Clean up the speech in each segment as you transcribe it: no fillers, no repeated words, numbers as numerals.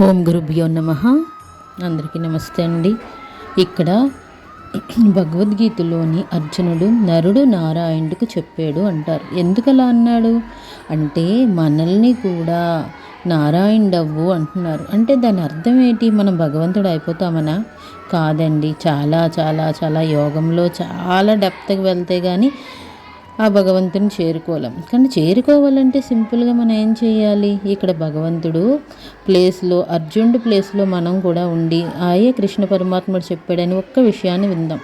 ఓం గురుభ్యో నమః. అందరికీ నమస్తే అండి. ఇక్కడ భగవద్గీతలోని అర్జునుడు నరుడు నారాయణుడికి చెప్పాడు అంటారు. ఎందుకలా అన్నాడు అంటే మనల్ని కూడా నారాయణుడవ్వు అంటున్నారు. అంటే దాని అర్థం ఏంటి? మనం భగవంతుడు అయిపోతామనా? కాదండి. చాలా చాలా చాలా యోగంలో చాలా డెప్త్కి వెళ్తే కానీ ఆ భగవంతుని చేరుకోలేం. కానీ చేరుకోవాలంటే సింపుల్గా మనం ఏం చేయాలి? ఇక్కడ భగవంతుడు ప్లేస్లో, అర్జునుడి ప్లేస్లో మనం కూడా ఉండి ఆయే కృష్ణ పరమాత్ముడు చెప్పాడని ఒక్క విషయాన్ని విందాం.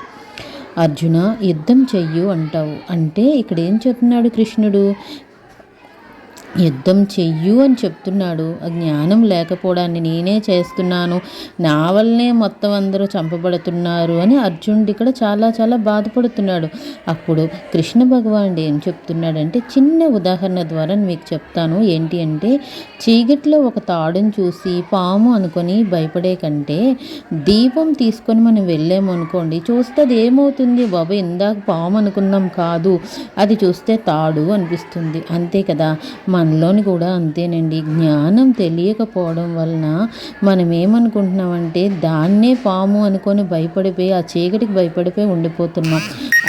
అర్జున యుద్ధం చెయ్యు అంటావు. అంటే ఇక్కడ ఏం చెప్తున్నాడు కృష్ణుడు? యుద్ధం చెయ్యు అని చెప్తున్నాడు. ఆ జ్ఞానం లేకపోవడాన్ని నేనే చేస్తున్నాను, నా వల్లనే మొత్తం అందరూ చంపబడుతున్నారు అని అర్జునుడు ఇక్కడ చాలా చాలా బాధపడుతున్నాడు. అప్పుడు కృష్ణ భగవానుడు ఏం చెప్తున్నాడంటే చిన్న ఉదాహరణ ద్వారా మీకు చెప్తాను. ఏంటి అంటే చీకట్లో ఒక తాడుని చూసి పాము అనుకొని భయపడే కంటే దీపం తీసుకొని మనం వెళ్ళాము అనుకోండి, చూస్తే అది ఏమవుతుంది? బాబా ఇందాక పాము అనుకున్నాం కాదు, అది చూస్తే తాడు అనిపిస్తుంది. అంతే కదా, మనలోని కూడా అంతేనండి. జ్ఞానం తెలియకపోవడం వలన మనం ఏమనుకుంటున్నామంటే దాన్నే పాము అనుకొని భయపడిపోయి ఆ చీకటికి భయపడిపోయి ఉండిపోతున్నాం.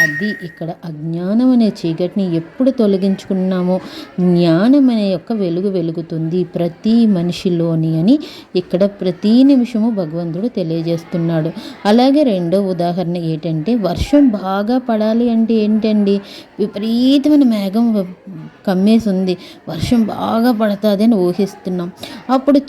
అది ఇక్కడ అజ్ఞానం అనే చీకటిని ఎప్పుడు తొలగించుకున్నామో జ్ఞానం అనే యొక్క వెలుగు వెలుగుతుంది ప్రతి మనిషిలోని అని ఇక్కడ ప్రతి నిమిషము భగవంతుడు తెలియజేస్తున్నాడు. అలాగే రెండో ఉదాహరణ ఏంటంటే వర్షం బాగా పడాలి అంటే ఏంటండి? విపరీతమైన మేఘం కమ్మేసి ఉంది, వర్షం బాగా పడుతుంది అని ఊహిస్తున్నాం. అప్పుడు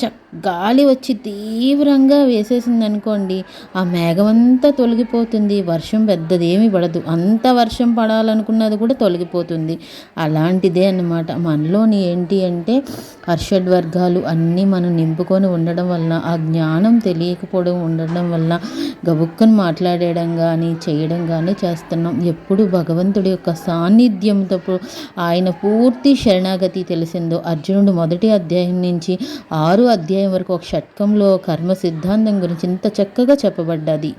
గాలి వచ్చి తీవ్రంగా వేసేసింది అనుకోండి, ఆ మేఘం అంతా తొలగిపోతుంది, వర్షం పెద్దదేమీ పడదు. అంత వర్షం పడాలనుకున్నది కూడా తొలగిపోతుంది. అలాంటిదే అన్నమాట మనలోని ఏంటి అంటే హర్షడ్వర్గాలు అన్నీ మనం నింపుకొని ఉండడం వలన, ఆ జ్ఞానం తెలియకపోవడం ఉండడం వలన గబుక్కని మాట్లాడడం కానీ చేయడం కానీ చేస్తున్నాం. ఎప్పుడు భగవంతుడి యొక్క సాన్నిధ్యంతో ఆయన పూర్తి శరణాగతి తెలిసిందో అర్జునుడు మొదటి అధ్యాయం నుంచి 6 అధ్యాయం వరకు ఒక షట్కంలో కర్మ సిద్ధాంతం గురించి ఇంత చక్కగా చెప్పబడ్డది.